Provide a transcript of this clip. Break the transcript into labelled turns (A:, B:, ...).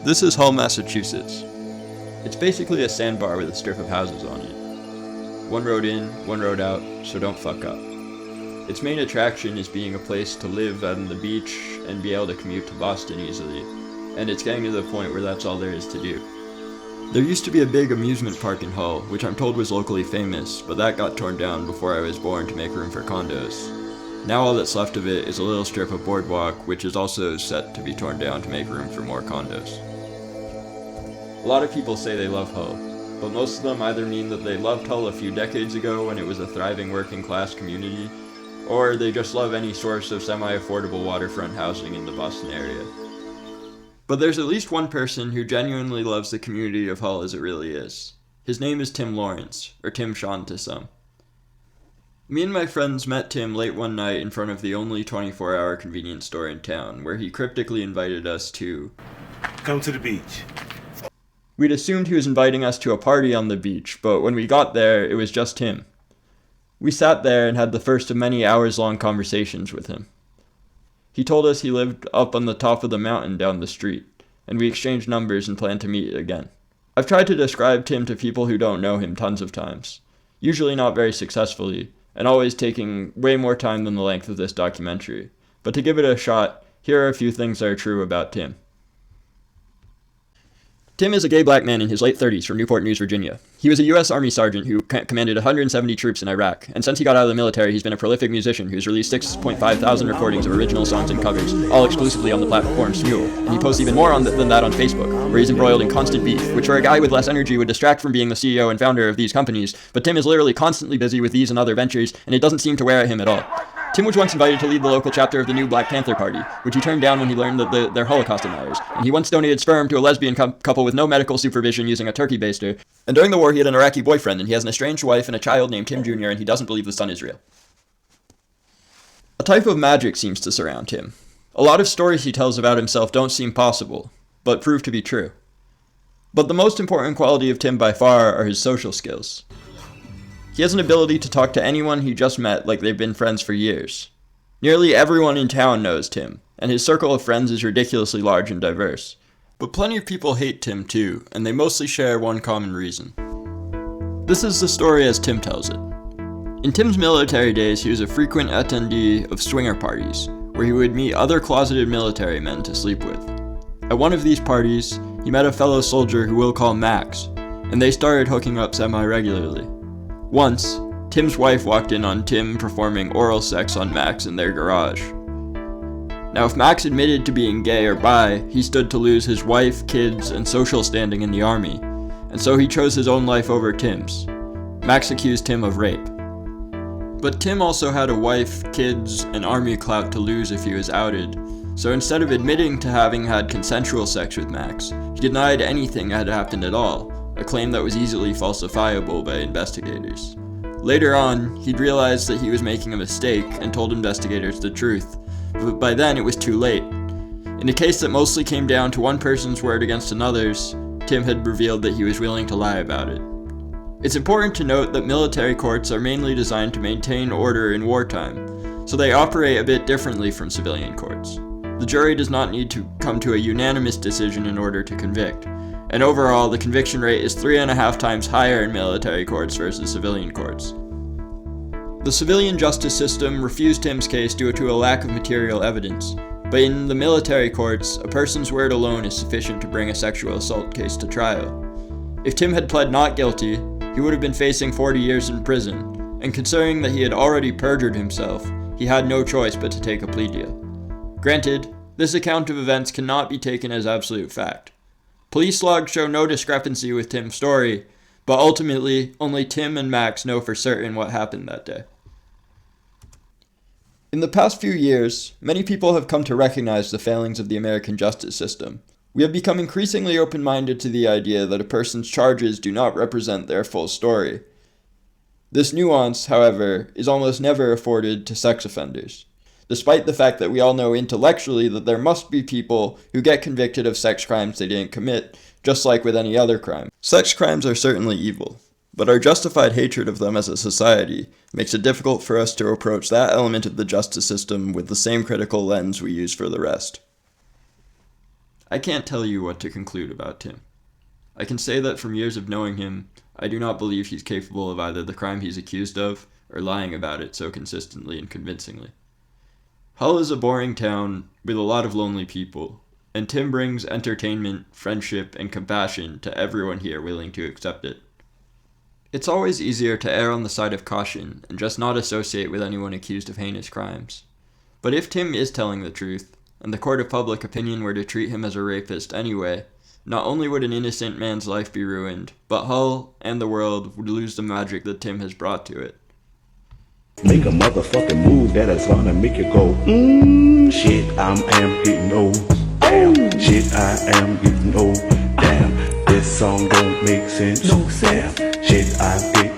A: This is Hull, Massachusetts. It's basically a sandbar with a strip of houses on it. One road in, one road out, so don't fuck up. Its main attraction is being a place to live on the beach and be able to commute to Boston easily, and it's getting to the point where that's all there is to do. There used to be a big amusement park in Hull, which I'm told was locally famous, but that got torn down before I was born to make room for condos. Now all that's left of it is a little strip of boardwalk, which is also set to be torn down to make room for more condos. A lot of people say they love Hull, but most of them either mean that they loved Hull a few decades ago when it was a thriving working class community, or they just love any source of semi-affordable waterfront housing in the Boston area. But there's at least one person who genuinely loves the community of Hull as it really is. His name is Tim Lawrence, or Tim Sean to some. Me and my friends met Tim late one night in front of the only 24-hour convenience store in town, where he cryptically invited us to
B: come to the beach.
A: We'd assumed he was inviting us to a party on the beach, but when we got there, it was just him. We sat there and had the first of many hours-long conversations with him. He told us he lived up on the top of the mountain down the street, and we exchanged numbers and planned to meet again. I've tried to describe Tim to people who don't know him tons of times, usually not very successfully, and always taking way more time than the length of this documentary. But to give it a shot, here are a few things that are true about Tim. Tim is a gay black man in his late 30s from Newport News, Virginia. He was a U.S. Army sergeant who commanded 170 troops in Iraq, and since he got out of the military, he's been a prolific musician who's released 6,500 recordings of original songs and covers, all exclusively on the platform Smule, and he posts even more than that on Facebook, where he's embroiled in constant beef, which for a guy with less energy would distract from being the CEO and founder of these companies, but Tim is literally constantly busy with these and other ventures, and it doesn't seem to wear at him at all. Tim was once invited to lead the local chapter of the new Black Panther Party, which he turned down when he learned that they're Holocaust deniers, and he once donated sperm to a lesbian couple with no medical supervision using a turkey baster, and during the war he had an Iraqi boyfriend, and he has an estranged wife and a child named Tim Jr., and he doesn't believe the sun is real. A type of magic seems to surround him. A lot of stories he tells about himself don't seem possible, but prove to be true. But the most important quality of Tim by far are his social skills. He has an ability to talk to anyone he just met like they've been friends for years. Nearly everyone in town knows Tim, and his circle of friends is ridiculously large and diverse. But plenty of people hate Tim too, and they mostly share one common reason. This is the story as Tim tells it. In Tim's military days, he was a frequent attendee of swinger parties, where he would meet other closeted military men to sleep with. At one of these parties, he met a fellow soldier who we'll call Max, and they started hooking up semi-regularly. Once, Tim's wife walked in on Tim performing oral sex on Max in their garage. Now, if Max admitted to being gay or bi, he stood to lose his wife, kids, and social standing in the army, and so he chose his own life over Tim's. Max accused Tim of rape. But Tim also had a wife, kids, and army clout to lose if he was outed, so instead of admitting to having had consensual sex with Max, he denied anything had happened at all, a claim that was easily falsifiable by investigators. Later on, he'd realized that he was making a mistake and told investigators the truth, but by then it was too late. In a case that mostly came down to one person's word against another's, Tim had revealed that he was willing to lie about it. It's important to note that military courts are mainly designed to maintain order in wartime, so they operate a bit differently from civilian courts. The jury does not need to come to a unanimous decision in order to convict, and overall, the conviction rate is 3.5 times higher in military courts versus civilian courts. The civilian justice system refused Tim's case due to a lack of material evidence, but in the military courts, a person's word alone is sufficient to bring a sexual assault case to trial. If Tim had pled not guilty, he would have been facing 40 years in prison, and considering that he had already perjured himself, he had no choice but to take a plea deal. Granted, this account of events cannot be taken as absolute fact. Police logs show no discrepancy with Tim's story, but ultimately, only Tim and Max know for certain what happened that day. In the past few years, many people have come to recognize the failings of the American justice system. We have become increasingly open-minded to the idea that a person's charges do not represent their full story. This nuance, however, is almost never afforded to sex offenders, despite the fact that we all know intellectually that there must be people who get convicted of sex crimes they didn't commit, just like with any other crime. Sex crimes are certainly evil, but our justified hatred of them as a society makes it difficult for us to approach that element of the justice system with the same critical lens we use for the rest. I can't tell you what to conclude about Tim. I can say that from years of knowing him, I do not believe he's capable of either the crime he's accused of, or lying about it so consistently and convincingly. Hull is a boring town with a lot of lonely people, and Tim brings entertainment, friendship, and compassion to everyone here willing to accept it. It's always easier to err on the side of caution and just not associate with anyone accused of heinous crimes. But if Tim is telling the truth, and the court of public opinion were to treat him as a rapist anyway, not only would an innocent man's life be ruined, but Hull and the world would lose the magic that Tim has brought to it.
C: Make a motherfucking move that is gonna make you go, shit, I am getting old. Damn, shit, I am getting old. Damn, this song don't make sense. No sense. Damn, shit, I get